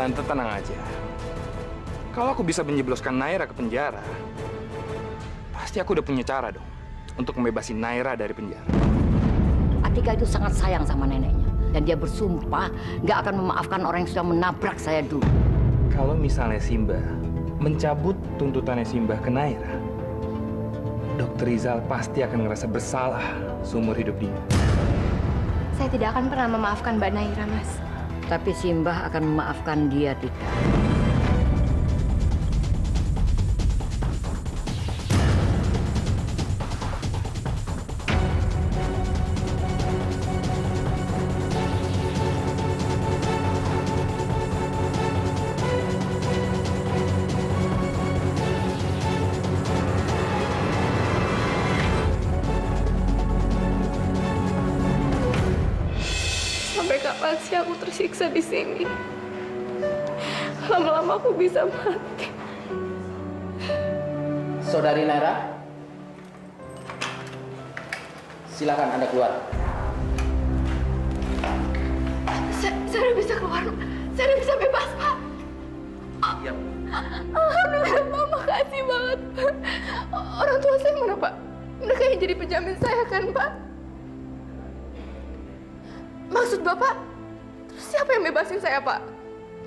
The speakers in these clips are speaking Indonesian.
Tante tenang aja. Kalau aku bisa menjebloskan Naira ke penjara, pasti aku udah punya cara dong untuk membebasin Naira dari penjara. Atika itu sangat sayang sama neneknya. Dan dia bersumpah nggak akan memaafkan orang yang sudah menabrak saya dulu. Kalau misalnya Simba mencabut tuntutannya Simba ke Naira, Dokter Rizal pasti akan ngerasa bersalah seumur hidup dia. Saya tidak akan pernah memaafkan Mbak Naira, Mas. Tapi Simba akan memaafkan dia, Tika. Sampai kapan sih aku tersiksa di sini? Lama-lama aku bisa mati. Saudari Naira, silakan Anda keluar. Saya udah bisa keluar. Saya udah bisa bebas, Pak. Iya. Alhamdulillah, Pak. Makasih banget, Pak. Orang tua saya mana, Pak? Mereka yang jadi penjamin saya kan, Pak? Maksud Bapak, terus siapa yang bebasin saya, Pak?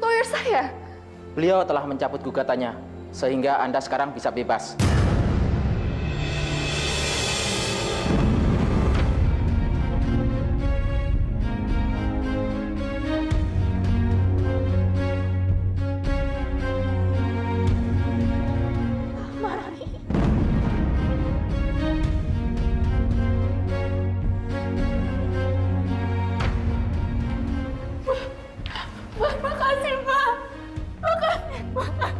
Lawyer saya? Beliau telah mencabut gugatannya, sehingga Anda sekarang bisa bebas. Makasih, Pak. Makasih, Pak.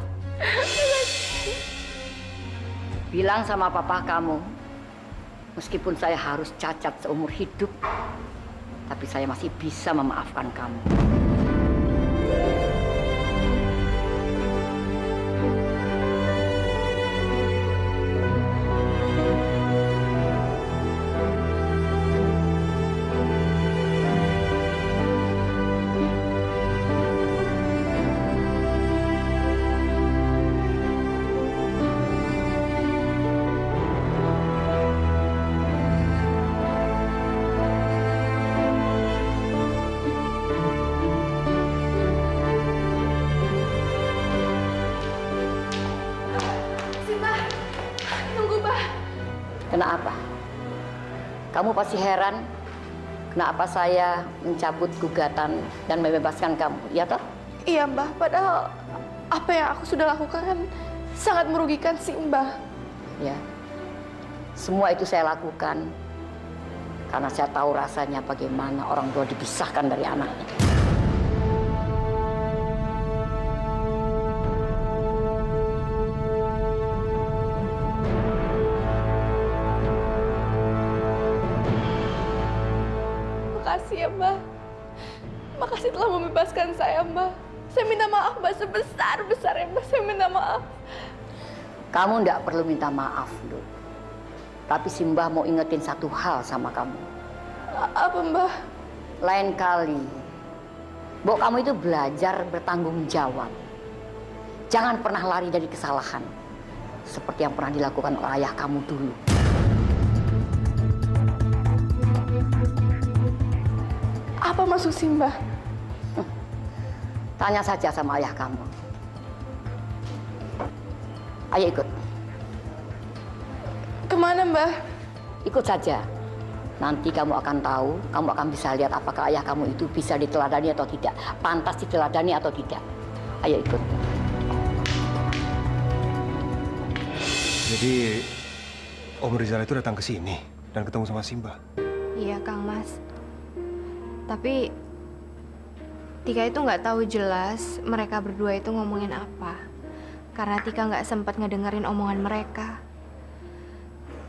Bilang sama papa kamu, meskipun saya harus cacat seumur hidup, tapi saya masih bisa memaafkan kamu. Kenapa? Kamu pasti heran kenapa saya mencabut gugatan dan membebaskan kamu, ya toh? Iya, Mbah. Padahal apa yang aku sudah lakukan kan sangat merugikan si Mbah. Ya. Semua itu saya lakukan karena saya tahu rasanya bagaimana orang tua dipisahkan dari anaknya. Makasih ya, Mbah. Makasih telah membebaskan saya, Mbah. Saya minta maaf, Mbah, sebesar-besarnya, Mbah. Saya minta maaf. Kamu nggak perlu minta maaf, Duk. Tapi si Mbah mau ingetin satu hal sama kamu. Apa, Mbah? Lain kali, Mbok kamu itu belajar bertanggung jawab. Jangan pernah lari dari kesalahan. Seperti yang pernah dilakukan oleh ayah kamu dulu. Apa maksud si Mbah? Tanya saja sama ayah kamu. Ayo ikut. Kemana, Mbah? Ikut saja. Nanti kamu akan tahu, kamu akan bisa lihat apakah ayah kamu itu bisa diteladani atau tidak. Pantas diteladani atau tidak. Ayo ikut. Jadi, Om Rizal itu datang ke sini dan ketemu sama Simba? Iya, Kang Mas. Tapi Tika itu nggak tahu jelas mereka berdua itu ngomongin apa. Karena Tika nggak sempat ngedengerin omongan mereka.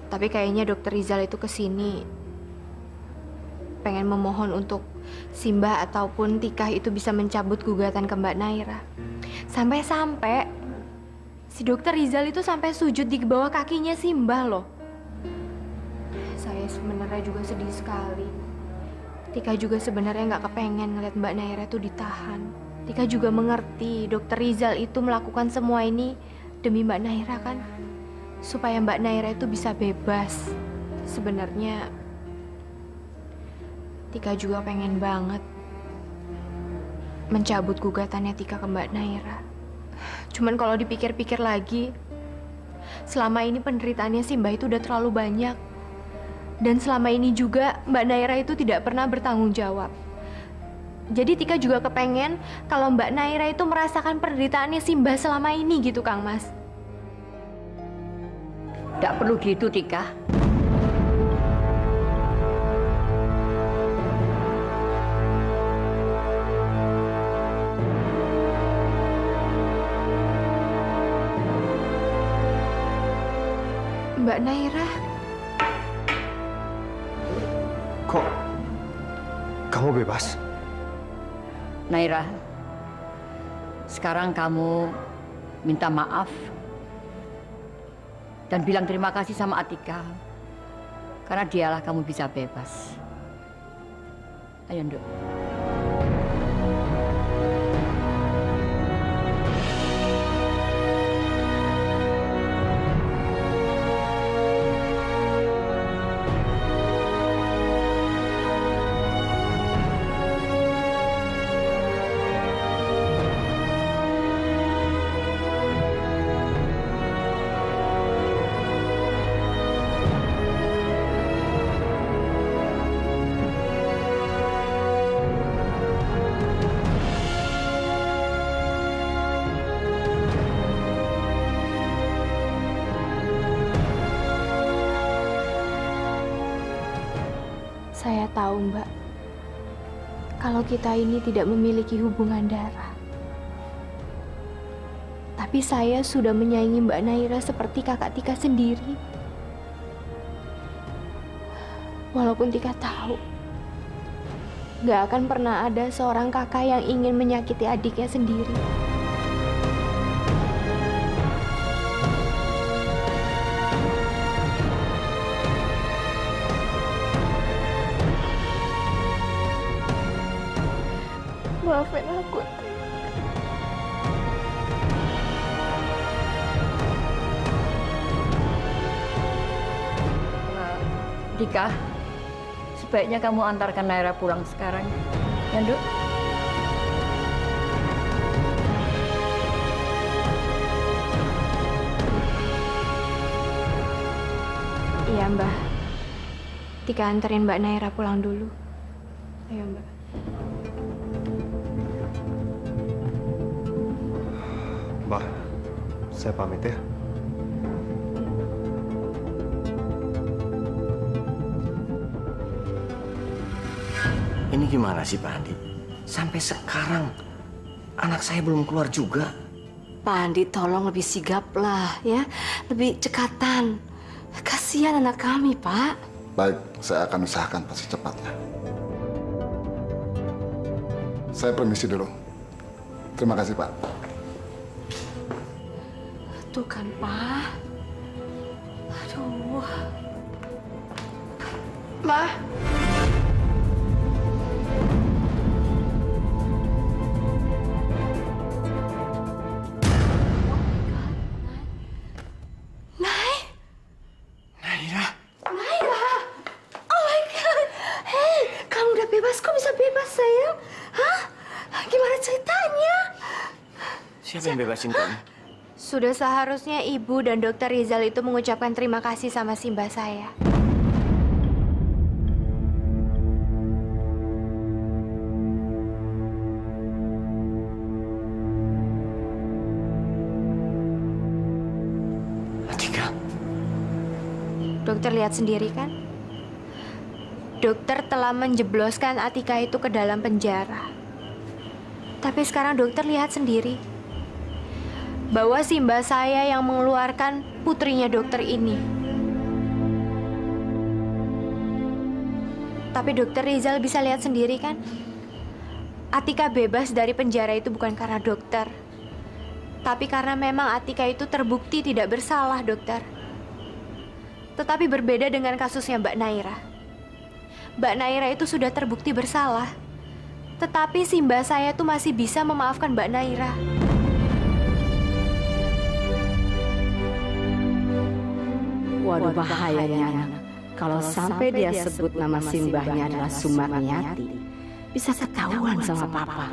Tapi kayaknya Dokter Rizal itu kesini pengen memohon untuk Simba ataupun Tika itu bisa mencabut gugatan ke Mbak Naira. Sampai-sampai si Dokter Rizal itu sampai sujud di bawah kakinya Simba loh. Saya sebenarnya juga sedih sekali. Tika juga sebenarnya nggak kepengen ngeliat Mbak Naira tuh ditahan. Tika juga mengerti Dokter Rizal itu melakukan semua ini demi Mbak Naira kan? Supaya Mbak Naira itu bisa bebas. Sebenarnya Tika juga pengen banget mencabut gugatannya Tika ke Mbak Naira. Cuman kalau dipikir-pikir lagi, selama ini penderitaannya si Mbak itu udah terlalu banyak. Dan selama ini juga Mbak Naira itu tidak pernah bertanggung jawab. Jadi Tika juga kepengen kalau Mbak Naira itu merasakan penderitaannya si Mbak selama ini gitu, Kang Mas. Tidak perlu gitu, Tika. Mbak Naira. Kok kamu bebas? Naira, sekarang kamu minta maaf dan bilang terima kasih sama Atika. Karena dialah kamu bisa bebas. Ayo, Nduk. Saya tahu, Mbak, kalau kita ini tidak memiliki hubungan darah. Tapi saya sudah menyayangi Mbak Naira seperti kakak Tika sendiri. Walaupun Tika tahu, gak akan pernah ada seorang kakak yang ingin menyakiti adiknya sendiri. Maafin aku. Tika, sebaiknya kamu antarkan Naira pulang sekarang. Ya, Nduk? Iya, Mbak. Tika anterin Mbak Naira pulang dulu. Ayo, Mbak. Mbak, saya pamit ya. Ini gimana sih Pak Andi? Sampai sekarang anak saya belum keluar juga. Pak Andi, tolong lebih sigap lah ya, lebih cekatan. Kasihan anak kami, Pak. Baik, saya akan usahakan secepatnya. Saya permisi dulu. Terima kasih, Pak. Tuh kan, Pak. Aduh. Ma. Siapa yang bebasin kamu? Sudah seharusnya Ibu dan Dokter Rizal itu mengucapkan terima kasih sama si Mbak saya. Atika. Dokter lihat sendiri kan? Dokter telah menjebloskan Atika itu ke dalam penjara. Tapi sekarang dokter lihat sendiri bahwa si Mbak saya yang mengeluarkan putrinya dokter ini. Tapi Dokter Rizal bisa lihat sendiri kan? Atika bebas dari penjara itu bukan karena dokter, tapi karena memang Atika itu terbukti tidak bersalah, dokter. Tetapi berbeda dengan kasusnya Mbak Naira. Mbak Naira itu sudah terbukti bersalah. Tetapi si mbak saya tuh masih bisa memaafkan Mbak Naira. Waduh, bahayanya anak. Kalau sampai dia sebut nama simbahnya adalah Sumarniati, bisa ketahuan sama papa.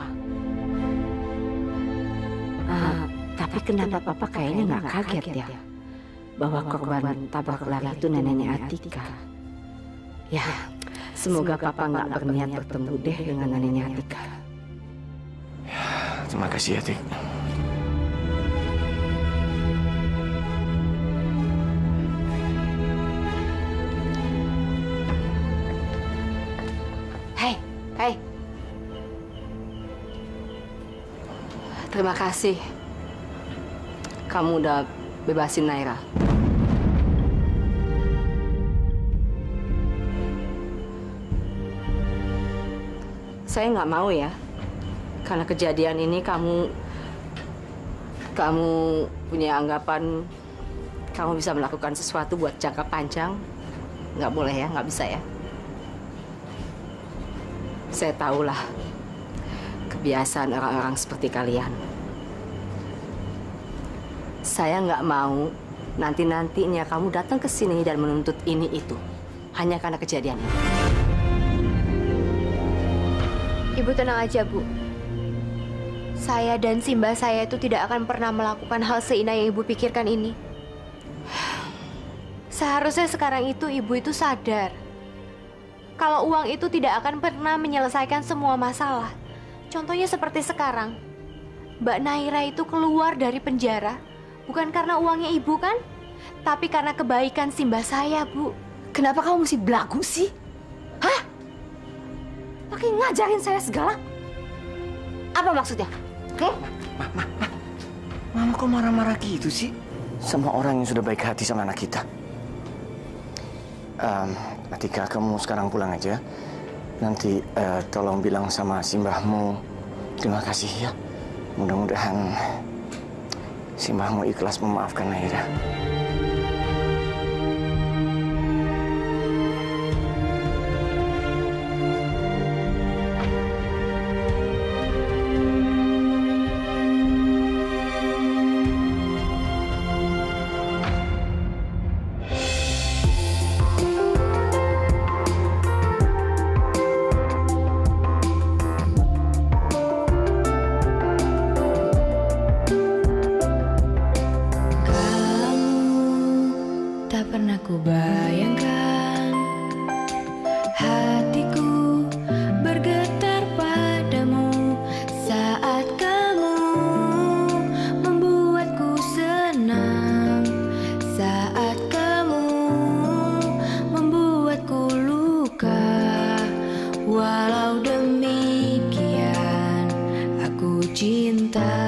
Tapi kenapa papa kayaknya nggak kaget ya bahwa korban tabrak lari itu neneknya Atika? Ya, semoga papa nggak berniat bertemu deh dengan neneknya Atika. Terima kasih ya, Tik. Hei. Terima kasih. Kamu udah bebasin Naira. Saya nggak mau ya, karena kejadian ini kamu punya anggapan kamu bisa melakukan sesuatu buat jangka panjang. Nggak boleh ya, nggak bisa ya. Saya tahulah kebiasaan orang-orang seperti kalian. Saya nggak mau nanti-nantinya kamu datang ke sini dan menuntut ini itu hanya karena kejadian ini. Ibu tenang aja, Bu. Saya dan Simba saya itu tidak akan pernah melakukan hal seindah yang Ibu pikirkan ini. Seharusnya sekarang itu Ibu itu sadar kalau uang itu tidak akan pernah menyelesaikan semua masalah. Contohnya seperti sekarang, Mbak Naira itu keluar dari penjara bukan karena uangnya Ibu kan? Tapi karena kebaikan Simba saya, Bu. Kenapa kamu mesti belagu sih? Hah? Pakai ngajarin saya segala? Apa maksudnya? Mama kok marah-marah gitu sih? Sama orang yang sudah baik hati sama anak kita. Atika, kamu sekarang pulang aja. Nanti tolong bilang sama simbahmu terima kasih ya. Mudah-mudahan simbahmu ikhlas memaafkan Naira. Tak pernah ku bayangkan hatiku bergetar padamu saat kamu membuatku senang, saat kamu membuatku luka. Walau demikian aku cinta.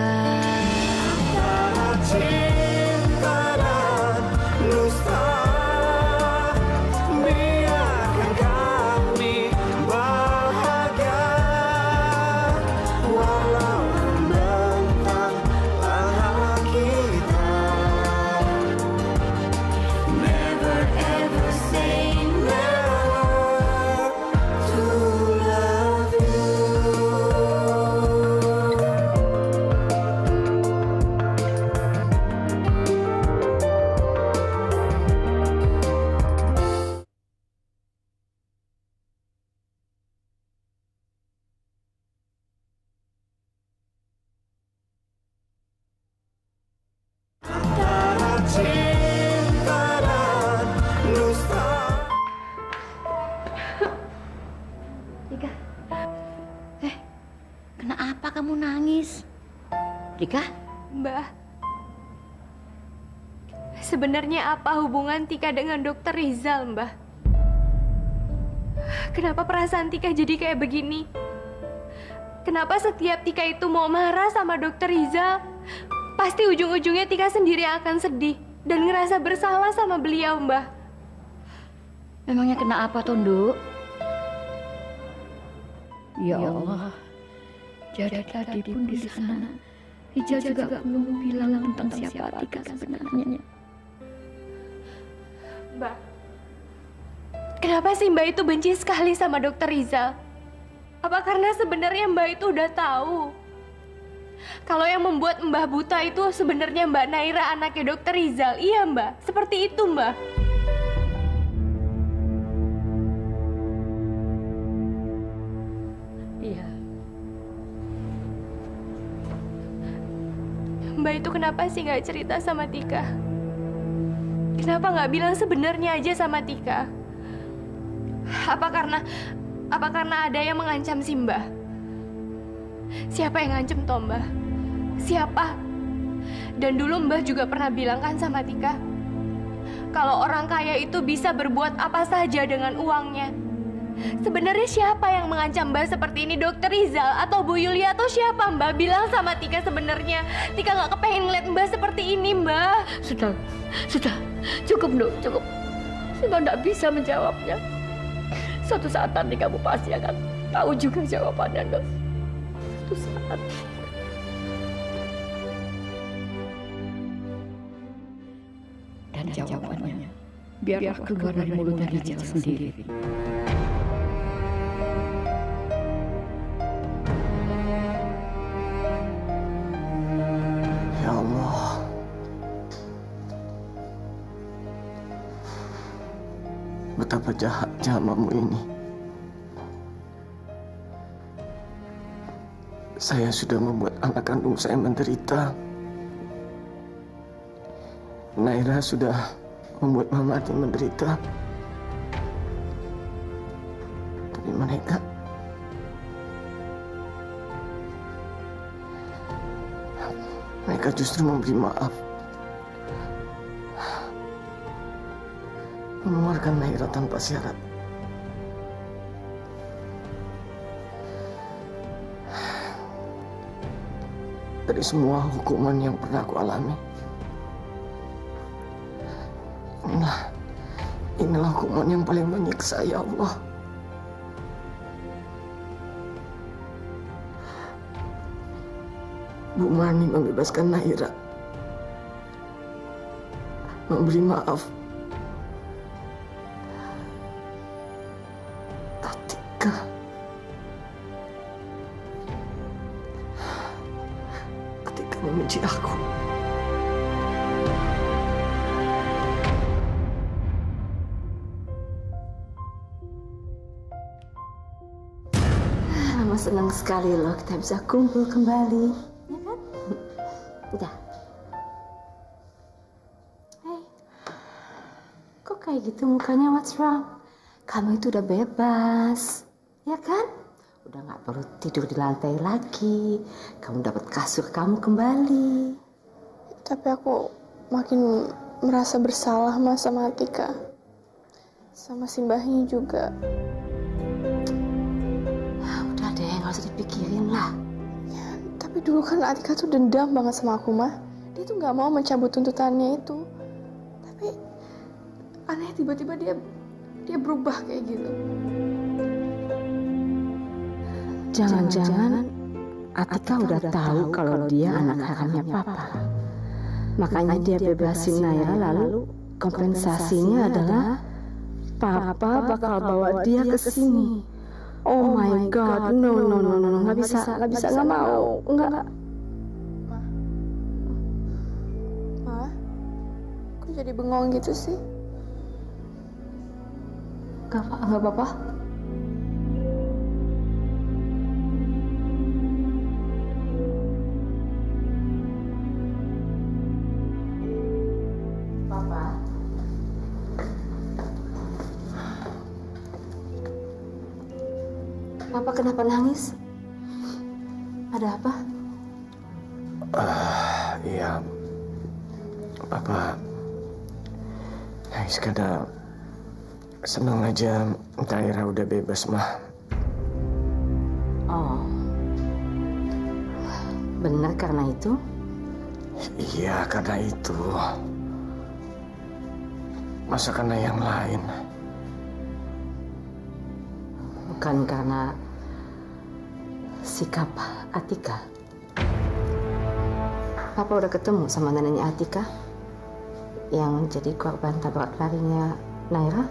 Kenapa kamu nangis? Rika? Mbak, sebenarnya apa hubungan Tika dengan Dokter Rizal, Mbak? Kenapa perasaan Tika jadi kayak begini? Kenapa setiap Tika itu mau marah sama Dokter Rizal, pasti ujung-ujungnya Tika sendiri akan sedih dan ngerasa bersalah sama beliau, Mbak? Memangnya kena apa, Tondo? Ya Allah, jadi tadi pun di sana, Rijal juga belum bilang tentang siapa Tika sebenarnya. Mbak, kenapa sih Mbak itu benci sekali sama Dokter Rizal? Apa karena sebenarnya Mbak itu udah tahu kalau yang membuat Mbah buta itu sebenarnya Mbak Naira, anaknya Dokter Rizal? Iya Mbak, seperti itu Mbak. Iya. Mbak itu kenapa sih nggak cerita sama Tika? Kenapa nggak bilang sebenarnya aja sama Tika? Apa karena ada yang mengancam si Mbah? Siapa yang ngancem toh Mbah? Siapa? Dan dulu Mbah juga pernah bilang kan sama Tika, kalau orang kaya itu bisa berbuat apa saja dengan uangnya. Sebenarnya siapa yang mengancam Mbah seperti ini? Dokter Rizal atau Bu Yulia atau siapa? Mbah bilang sama Tika sebenarnya. Tika nggak kepengen ngeliat Mbah seperti ini, Mbah. Sudah. Cukup, Nuk, cukup. Saya nggak bisa menjawabnya. Suatu saat nanti kamu pasti akan tahu juga jawabannya, Nuk. Suatu saat. Dan jawabannya biarlah keluar dari mulutnya Rizal sendiri. Ya Allah. Betapa jahatnya hamba-Mu ini. Saya sudah membuat anak kandung saya menderita. Naira sudah membuat Mama Ati menderita. Tapi mereka justru memberi maaf. Mengeluarkan Naira tanpa syarat. Dari semua hukuman yang pernah aku alami, inilah hukuman yang paling menyiksa, ya Allah. Bu Marni membebaskan Naira, memberi maaf. Ketika membenci aku. Mama senang sekali loh kita bisa kumpul kembali, ya kan? Udah. Hey, kok kayak gitu mukanya? What's wrong? Kamu itu udah bebas, ya kan? Udah nggak perlu tidur di lantai lagi. Kamu dapat kasur kamu kembali. Tapi aku makin merasa bersalah Mas sama Atika. Sama si Mbahnya juga. Udah deh, nggak usah dipikirin lah. Ya, tapi dulu kan Atika tuh dendam banget sama aku, Mah. Dia tuh nggak mau mencabut tuntutannya itu. Tapi aneh tiba-tiba dia berubah kayak gitu. Jangan-jangan Atika udah tahu kalau dia anak haramnya Papa. Makanya dia bebasin Naira, lalu kompensasinya adalah Papa bakal bawa dia ke sini. Oh my God, no, nggak bisa, nggak mau, nggak. Ma, kok jadi bengong gitu sih? Nggak apa-apa. Papa kenapa nangis? Ada apa? Iya, Papa nangis karena senang aja Naira udah bebas, Mah. Oh, benar karena itu? Iya, karena itu. Masa karena yang lain? Bukan karena sikap Atika. Papa udah ketemu sama neneknya Atika yang jadi korban tabrak larinya Naira.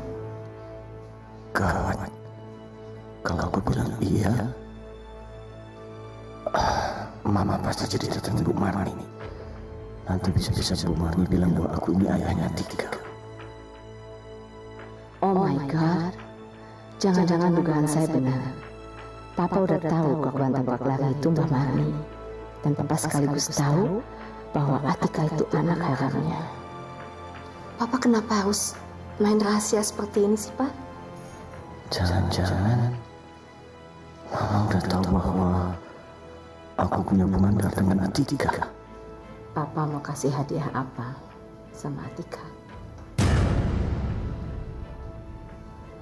Gawat. Kalau aku bilang iya, Mama pasti jadi datang Bu Marni. Nanti bisa-bisa Bu Marni bilang bahwa aku ini ayahnya Tika. Oh my God, jangan-jangan dugaan saya benar. Papa udah tahu korban tabrak lari itu Mbak Marni. Dan Papa sekaligus tahu bahwa Atika itu anak haramnya. Papa kenapa harus main rahasia seperti ini sih, Pak? Jangan-jangan Mama udah tahu bahwa aku punya hubungan darah dengan Atika. Papa mau kasih hadiah apa sama Atika?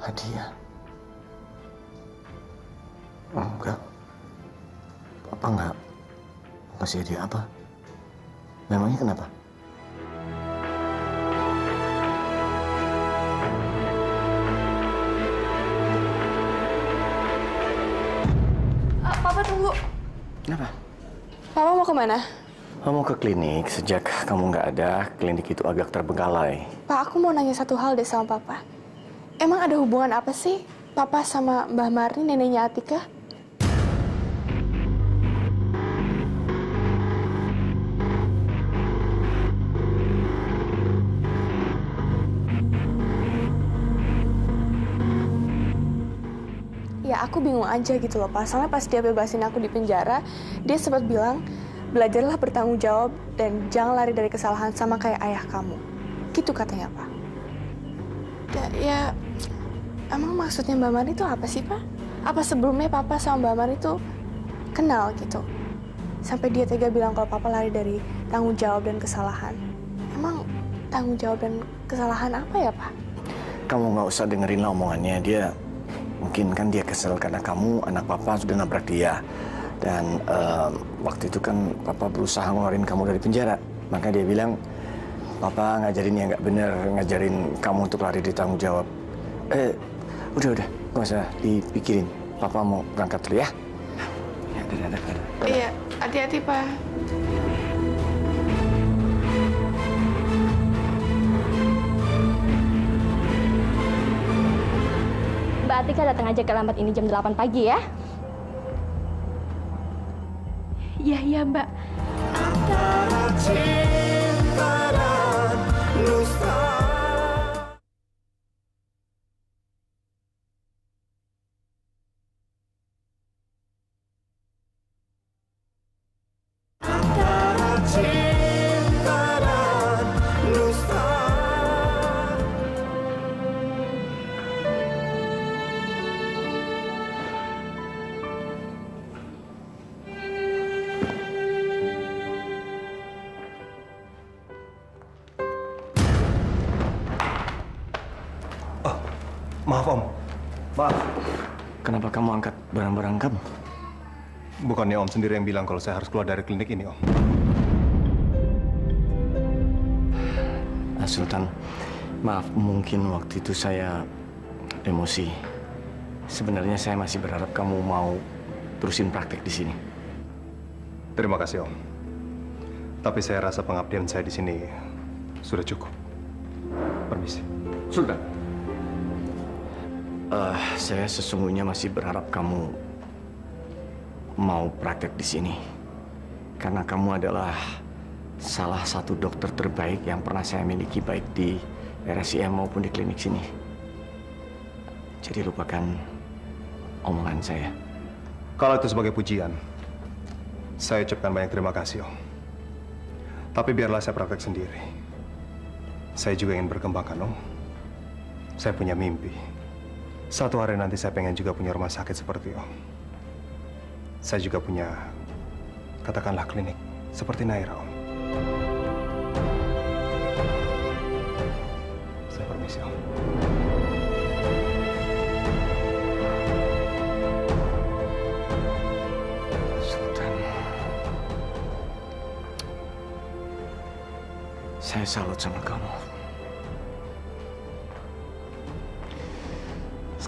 Hadiah? Enggak. Papa enggak kasih hadiah apa? Memangnya kenapa? Papa tunggu. Kenapa? Papa mau kemana? Kamu ke klinik. Sejak kamu nggak ada, klinik itu agak terbengkalai. Pak, aku mau nanya satu hal deh sama Papa. Emang ada hubungan apa sih Papa sama Mbah Marni, neneknya Atika? Ya, aku bingung aja gitu loh, Pak. Soalnya pas dia bebasin aku di penjara, dia sempat bilang, belajarlah bertanggung jawab dan jangan lari dari kesalahan sama kayak ayah kamu. Gitu katanya, Pak. Ya, emang maksudnya Mbak Marni itu apa sih, Pak? Apa sebelumnya Papa sama Mbak Marni itu kenal gitu? Sampai dia tega bilang kalau Papa lari dari tanggung jawab dan kesalahan. Emang tanggung jawab dan kesalahan apa ya, Pak? Kamu nggak usah dengerin omongannya dia. Mungkin kan dia kesel karena kamu, anak Papa, sudah nabrak dia. Dan waktu itu kan Papa berusaha ngeluarin kamu dari penjara. Maka dia bilang, Papa ngajarin yang nggak bener, ngajarin kamu untuk lari dari tanggung jawab. Udah, nggak usah dipikirin. Papa mau berangkat dulu ya. Ya, dadah. Iya, hati-hati, Pak. Mbak Atika datang aja ke lambat ini jam 8 pagi ya. Iya, Mbak. Antara cinta dan dusta. Antara cinta dan dusta. Maaf, Om. Maaf. Kenapa kamu angkat barang-barang kamu? Bukannya Om sendiri yang bilang kalau saya harus keluar dari klinik ini, Om. Sultan, maaf, mungkin waktu itu saya emosi. Sebenarnya saya masih berharap kamu mau terusin praktek di sini. Terima kasih, Om. Tapi saya rasa pengabdian saya di sini sudah cukup. Permisi. Sultan. Saya sesungguhnya masih berharap kamu mau praktek di sini. Karena kamu adalah salah satu dokter terbaik yang pernah saya miliki baik di RSIM maupun di klinik sini. Jadi lupakan omongan saya. Kalau itu sebagai pujian, saya ucapkan banyak terima kasih, Om. Tapi biarlah saya praktek sendiri. Saya juga ingin berkembangkan, Om. Saya punya mimpi. Satu hari nanti saya pengen juga punya rumah sakit seperti Om. Saya juga punya, katakanlah klinik seperti Naira, Om. Saya permisi, Om. Sultan, saya salut sama kamu.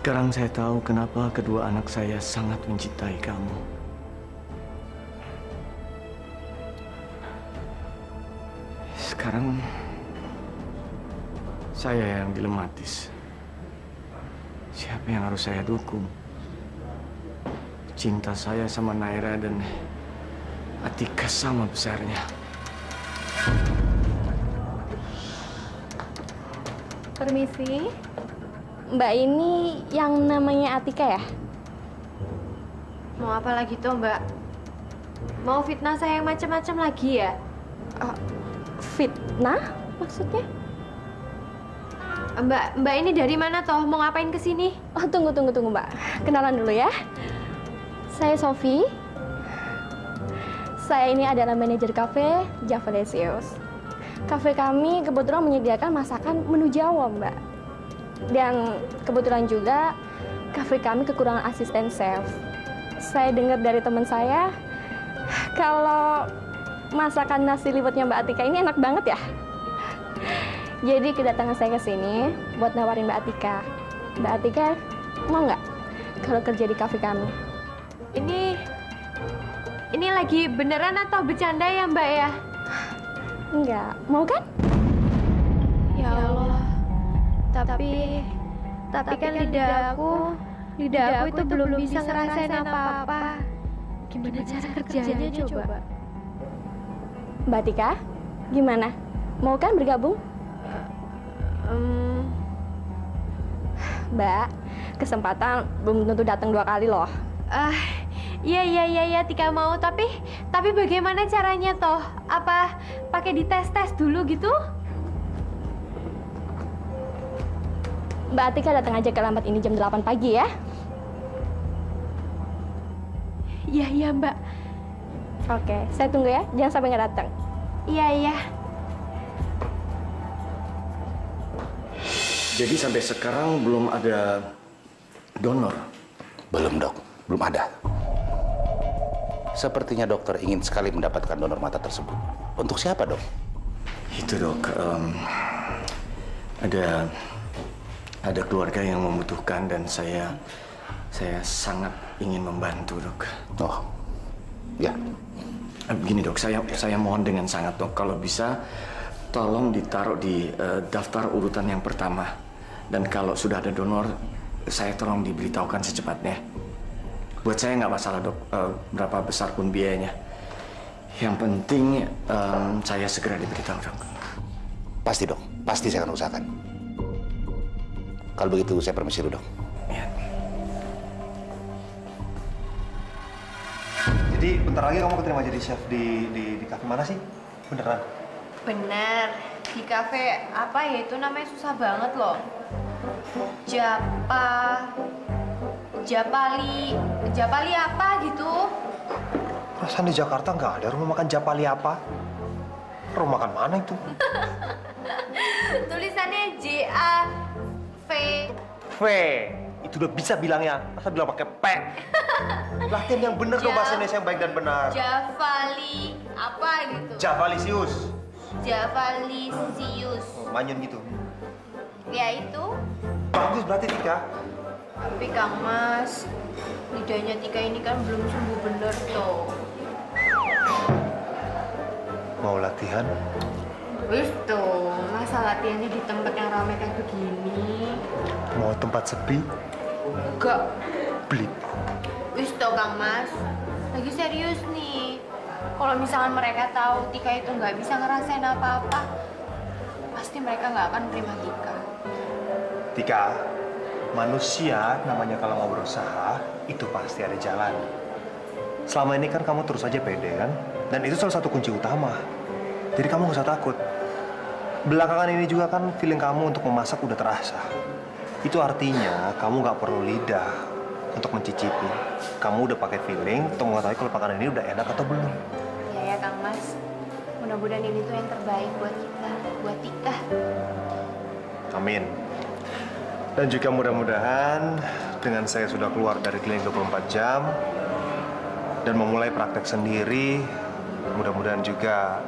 Sekarang saya tahu kenapa kedua anak saya sangat mencintai kamu. Sekarang saya yang dilematis. Siapa yang harus saya dukung? Cinta saya sama Naira dan Atika sama besarnya. Permisi. Mbak ini yang namanya Atika ya? Mau apa lagi tuh, Mbak? Mau fitnah saya yang macam-macam lagi ya? Fitnah? Maksudnya? Mbak ini dari mana toh? Mau ngapain ke sini? Oh, tunggu Mbak. Kenalan dulu ya. Saya Sofi. Saya ini adalah manajer kafe Javalisius. Kafe kami kebetulan menyediakan masakan menu Jawa, Mbak. Dan kebetulan juga kafe kami kekurangan asisten chef. Saya dengar dari teman saya kalau masakan nasi liwetnya Mbak Atika ini enak banget ya. Jadi kedatangan saya ke sini buat nawarin Mbak Atika. Mbak Atika mau nggak kalau kerja di kafe kami? Ini lagi beneran atau bercanda ya, Mbak ya? Enggak, mau kan? Ya Allah. Tapi kan lidah aku itu belum bisa ngerasain apa-apa. Gimana cara kerjanya coba? Mbak Atika, gimana? Mau kan bergabung? Mbak, kesempatan belum tentu datang 2 kali loh. Iya, Tika mau. Tapi bagaimana caranya toh? Apa pakai dites dulu gitu? Mbak Atika datang aja ke Lambat ini jam 8 pagi ya. Iya, Mbak. Oke, saya tunggu ya. Jangan sampai nggak datang. Iya. Jadi sampai sekarang belum ada donor? Belum, Dok. Belum ada. Sepertinya dokter ingin sekali mendapatkan donor mata tersebut. Untuk siapa, Dok? Itu, Dok. Ada keluarga yang membutuhkan dan saya sangat ingin membantu, Dok. Oh, ya. Begini, Dok. Saya mohon dengan sangat, Dok. Kalau bisa, tolong ditaruh di daftar urutan yang pertama. Dan kalau sudah ada donor, saya tolong diberitahukan secepatnya. Buat saya nggak masalah, Dok, berapa besar pun biayanya. Yang penting saya segera diberitahu, Dok. Pasti, Dok. Pasti saya akan usahakan. Kalau begitu, saya permisi dulu, Dok. Ya. Jadi bentar lagi kamu keterima jadi chef di kafe mana sih? Beneran? Bener. Di kafe apa ya itu namanya susah banget loh. Japali apa gitu? Perasaan di Jakarta nggak ada rumah makan Japali apa? Rumah makan mana itu? Tulisannya J-A-V. V. Itu udah bisa bilangnya. Masa bilang pakai P? Latihan yang bener dong bahasa Indonesia yang baik dan benar. Javali apa gitu? Javalisius. Manyun gitu. Ya itu. Bagus berarti Tika. Tapi Kang Mas, lidahnya Tika ini kan belum sembuh bener toh. Mau latihan? Wis tuh, masa latihannya di tempat yang ramai kayak begini? Mau tempat sepi? Enggak. Beli. Wis tuh Kang Mas, lagi serius nih. Kalau misalkan mereka tahu Tika itu nggak bisa ngerasain apa-apa, pasti mereka nggak akan terima Tika. Tika, manusia namanya kalau mau berusaha, itu pasti ada jalan. Selama ini kan kamu terus aja pede kan? Dan itu salah satu kunci utama. Jadi kamu nggak usah takut. Belakangan ini juga kan feeling kamu untuk memasak udah terasa. Itu artinya kamu nggak perlu lidah untuk mencicipi. Kamu udah pakai feeling untuk mengetahui kalau makanan ini udah enak atau belum. Ya Kang Mas. Mudah-mudahan ini tuh yang terbaik buat kita, buat Tika. Amin. Dan juga mudah-mudahan dengan saya sudah keluar dari klinik 24 jam dan memulai praktek sendiri, mudah-mudahan juga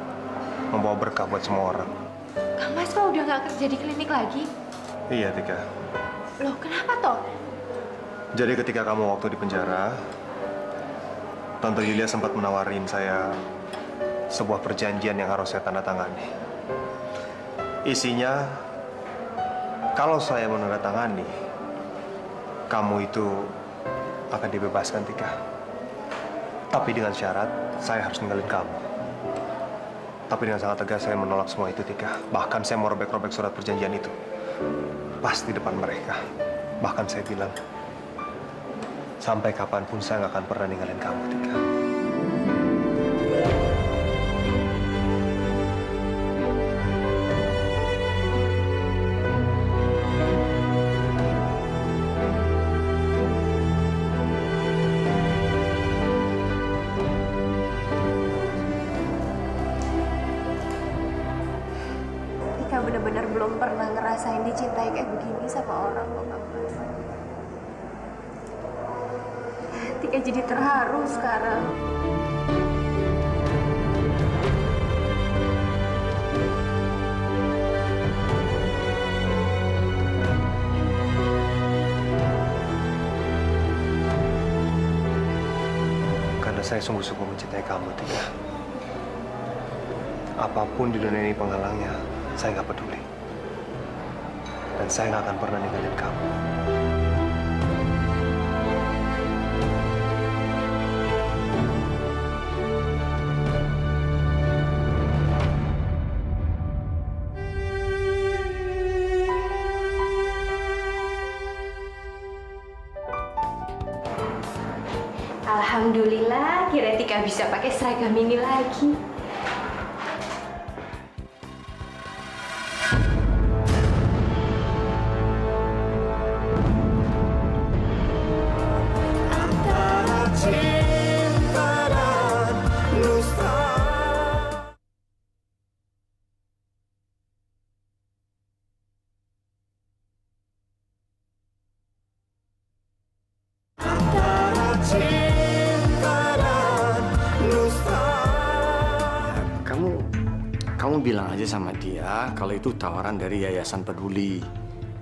membawa berkah buat semua orang. Kang Mas kok udah nggak kerja di klinik lagi? Iya, Tika. Loh, kenapa toh? Jadi ketika kamu waktu di penjara, Tante Yulia sempat menawarin saya sebuah perjanjian yang harus saya tanda tangani. Isinya, kalau saya menandatangani, kamu itu akan dibebaskan, Tika. Tapi dengan syarat, saya harus ninggalin kamu. Tapi dengan sangat tegas saya menolak semua itu, Tika. Bahkan saya mau robek-robek surat perjanjian itu. Pas di depan mereka. Bahkan saya bilang, sampai kapanpun saya nggak akan pernah ninggalin kamu, Tika. Tika benar-benar belum pernah ngerasain dicintai kayak begini sama orang loh, Kak Mas. Tika jadi terharu sekarang. Karena saya sungguh-sungguh mencintai kamu, Tika. Apapun di dunia ini penghalangnya, saya nggak peduli. Dan saya nggak akan pernah ninggalin kamu. Alhamdulillah, kira Tika bisa pakai seragam ini lagi. Kamu bilang aja sama dia kalau itu tawaran dari Yayasan Peduli.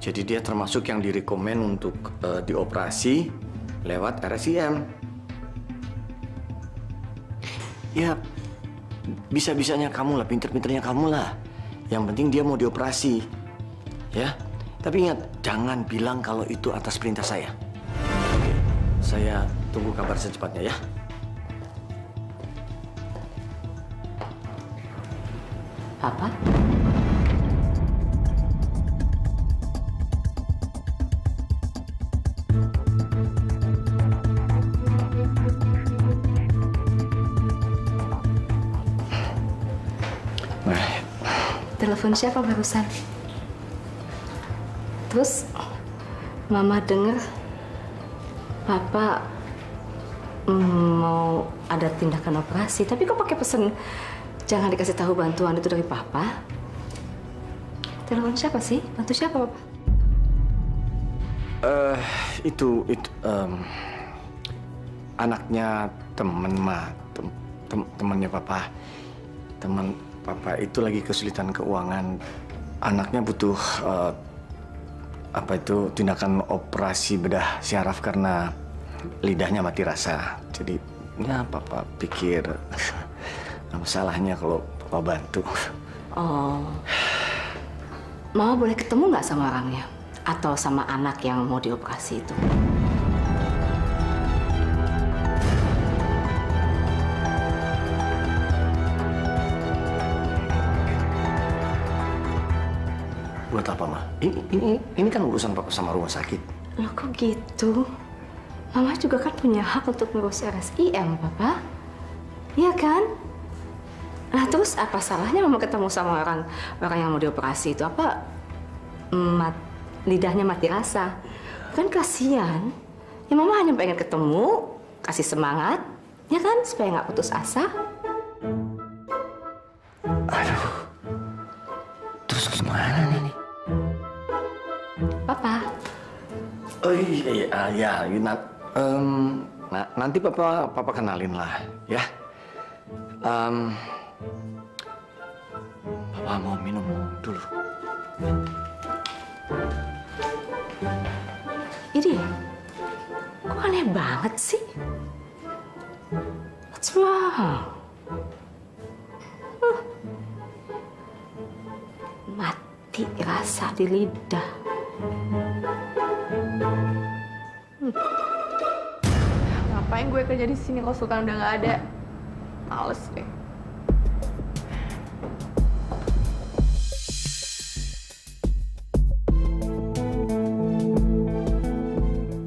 Jadi dia termasuk yang direkomen untuk dioperasi lewat RSIM. Ya, bisa-bisanya kamu lah, pinter-pinternya kamu lah. Yang penting dia mau dioperasi. Ya, tapi ingat, jangan bilang kalau itu atas perintah saya. Oke, saya tunggu kabar secepatnya ya. Papa? Telepon siapa barusan? Terus Mama dengar Papa mau ada tindakan operasi, tapi kok pakai pesen jangan dikasih tahu bantuan itu dari Papa? Telepon siapa sih? Bantu siapa, Papa? Itu anaknya temannya Papa. Teman Papa itu lagi kesulitan keuangan. Anaknya butuh tindakan operasi bedah syaraf karena lidahnya mati rasa. Jadi ya Papa pikir nggak masalahnya kalau Papa bantu. Oh, Mama boleh ketemu nggak sama orangnya? Atau sama anak yang mau dioperasi itu? Buat apa, Ma? Ini kan urusan Papa sama rumah sakit. Loh kok gitu? Mama juga kan punya hak untuk ngurus RSIM, Papa. Iya kan? Nah terus apa salahnya Mama ketemu sama orang yang mau dioperasi itu? Apa lidahnya mati rasa? Kan kasihan. Ya Mama hanya pengen ketemu, kasih semangat, ya kan? Supaya nggak putus asa. Aduh, terus gimana nih? Papa. Oh iya, nanti Papa kenalin lah, ya. Papa mau minum dulu. Ini, kok aneh banget sih? What's wrong? Mati rasa di lidah. ngapain gue kerja di sini kalau Sultan udah nggak ada. Males deh.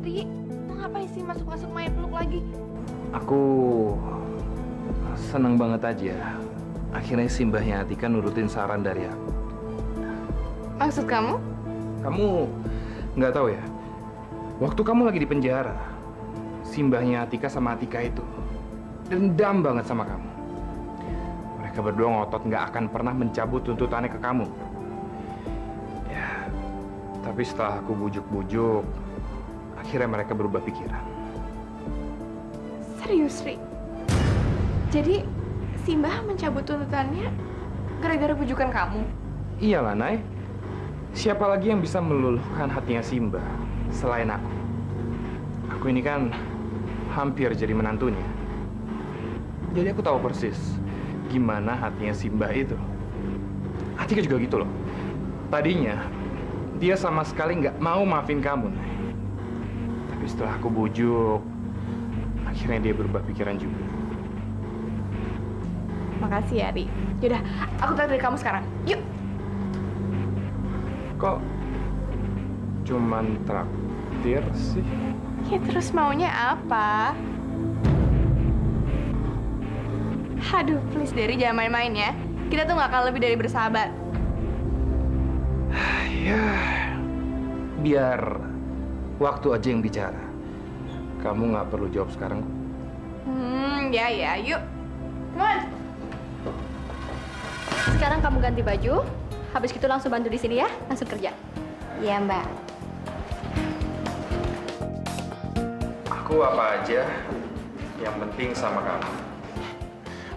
Ri, lo ngapain sih masuk-masuk main peluk lagi? Aku seneng banget aja. Akhirnya simbahnya Atika nurutin saran dari aku. Maksud kamu? Kamu nggak tahu ya? Waktu kamu lagi di penjara, simbahnya Atika sama Atika itu dendam banget sama kamu. Mereka berdua ngotot nggak akan pernah mencabut tuntutannya ke kamu. Ya, tapi setelah aku bujuk-bujuk, akhirnya mereka berubah pikiran. Serius, Ri? Jadi, Simbah mencabut tuntutannya gara-gara bujukan kamu? Iyalah, Nay. Siapa lagi yang bisa meluluhkan hatinya Simbah selain aku? Aku ini kan hampir jadi menantunya. Jadi aku tahu persis gimana hatinya Simbah itu. Atika juga gitu loh. Tadinya dia sama sekali nggak mau maafin kamu, Nay. Tapi setelah aku bujuk, akhirnya dia berubah pikiran juga. Makasih ya, Ri. Yaudah, aku traktir kamu sekarang. Yuk! Kok cuman traktir sih? Ya terus maunya apa? Aduh, please Derry, jangan main-main ya. Kita tuh nggak akan lebih dari bersahabat. Ya, biar waktu aja yang bicara. Kamu nggak perlu jawab sekarang. Ya, yuk. Come on. Sekarang kamu ganti baju, habis itu langsung bantu di sini ya, langsung kerja. Iya, Mbak. Aku apa aja, yang penting sama kamu.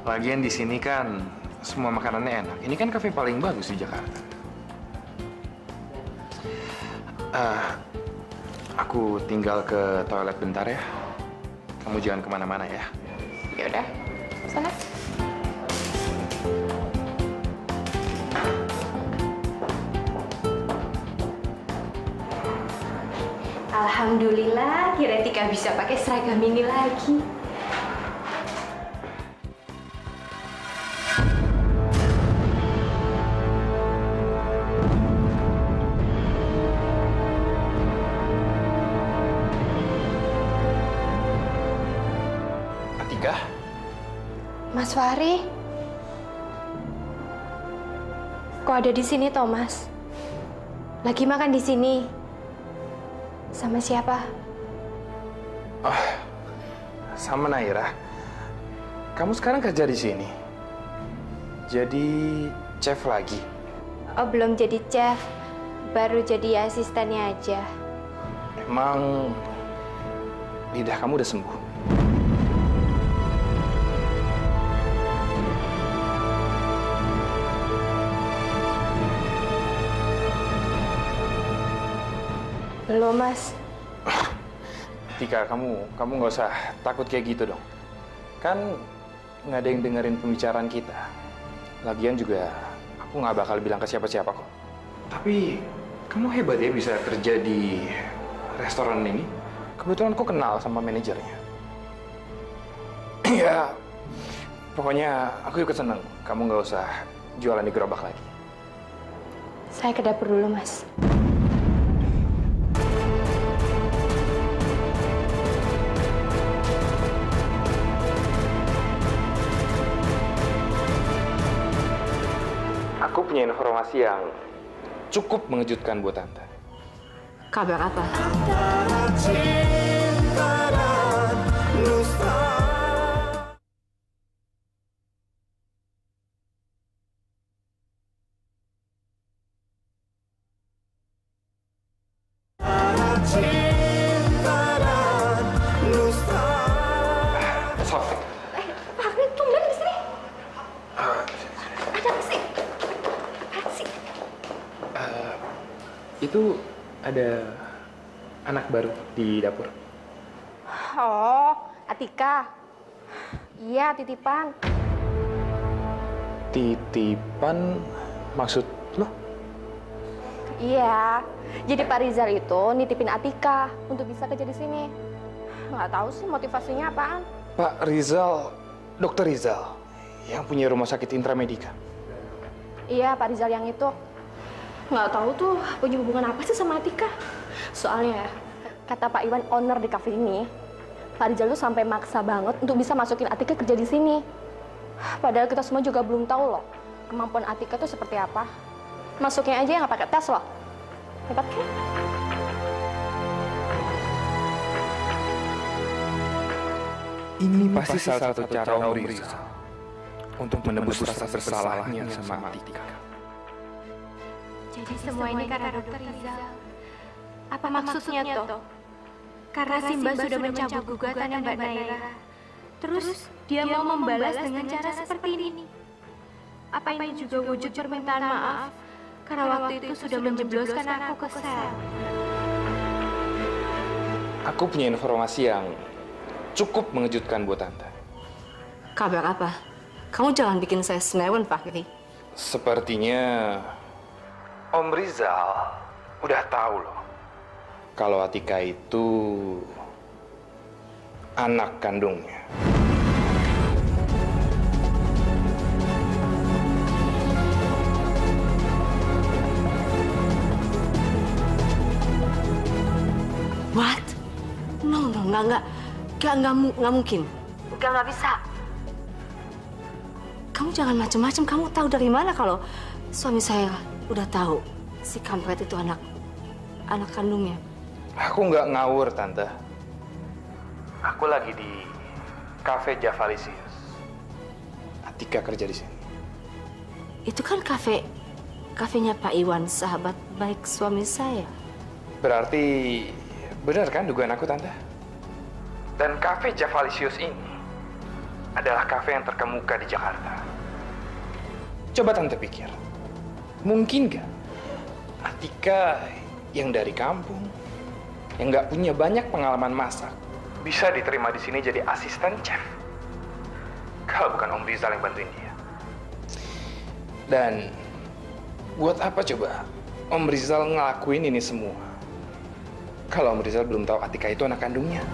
Lagian di sini kan semua makanannya enak. Ini kan kafe paling bagus di Jakarta. Aku tinggal ke toilet bentar ya. Kamu jangan kemana-mana ya. Yaudah, sana. Alhamdulillah, kira Tika bisa pakai seragam ini lagi. Atika? Mas Fahri? Kok ada di sini, Thomas? Lagi makan di sini? Sama siapa? Oh, sama Naira. Kamu sekarang kerja di sini. Jadi chef lagi. Oh, belum jadi chef. Baru jadi asistennya aja. Emang lidah kamu udah sembuh? Belum, Mas. Tika, kamu nggak usah takut kayak gitu dong. Kan nggak ada yang dengerin pembicaraan kita. Lagian juga aku nggak bakal bilang ke siapa-siapa kok. Tapi kamu hebat ya bisa kerja di restoran ini. Kebetulan aku kenal sama manajernya. Ya, pokoknya aku ikut seneng. Kamu nggak usah jualan di gerobak lagi. Saya ke dapur dulu, Mas. Aku punya informasi yang cukup mengejutkan buat Tante. Kabar apa? Fahri, tumben di sini. Ada apa sih? Itu ada anak baru di dapur. Oh, Atika. Iya, titipan. Titipan maksud lo? Iya. Jadi Pak Rizal itu nitipin Atika untuk bisa kerja di sini. Nggak tahu sih motivasinya apaan. Pak Rizal, Dokter Rizal, yang punya rumah sakit Intramedika. Iya, Pak Rizal yang itu. Nggak tahu tuh punya hubungan apa sih sama Atika. Soalnya, kata Pak Iwan, owner di kafe ini, Pak Rizal tuh sampai maksa banget untuk bisa masukin Atika kerja di sini. Padahal kita semua juga belum tahu loh kemampuan Atika tuh seperti apa. Masuknya aja nggak pakai tes loh. Hebat kan? Ini pasti salah satu cara Om Rizal untuk menebus rasa bersalahnya sama Atika. Jadi semua ini karena Dokter Rizal. Apa maksudnya toh? Karena Simba sudah mencabut gugatannya Mbak Naira. Terus dia mau membalas dengan cara seperti ini. Apa ini juga wujud permintaan maaf? Karena waktu itu sudah menjebloskan aku ke sel. Aku punya informasi yang cukup mengejutkan buat Tante. Kabar apa? Kamu jangan bikin saya senewen, Fahri. Sepertinya Om Rizal udah tahu loh kalau Atika itu anak kandungnya. What? No, nggak mungkin. Nggak bisa. Kamu jangan macam-macam. Kamu tahu dari mana kalau suami saya udah tahu si kampret itu anak kandungnya? Aku nggak ngawur, Tante. Aku lagi di Cafe Javalisius. Atika kerja di sini. Itu kan kafenya Pak Iwan, sahabat baik suami saya. Berarti benar kan dugaan aku, Tante? Dan Cafe Javalisius ini adalah kafe yang terkemuka di Jakarta. Coba Tante pikir, mungkin nggak Atika yang dari kampung, yang nggak punya banyak pengalaman masak, bisa diterima di sini jadi asisten chef? Kalau bukan Om Rizal yang bantuin dia. Dan buat apa coba Om Rizal ngelakuin ini semua? Kalau Om Rizal belum tahu Atika itu anak kandungnya.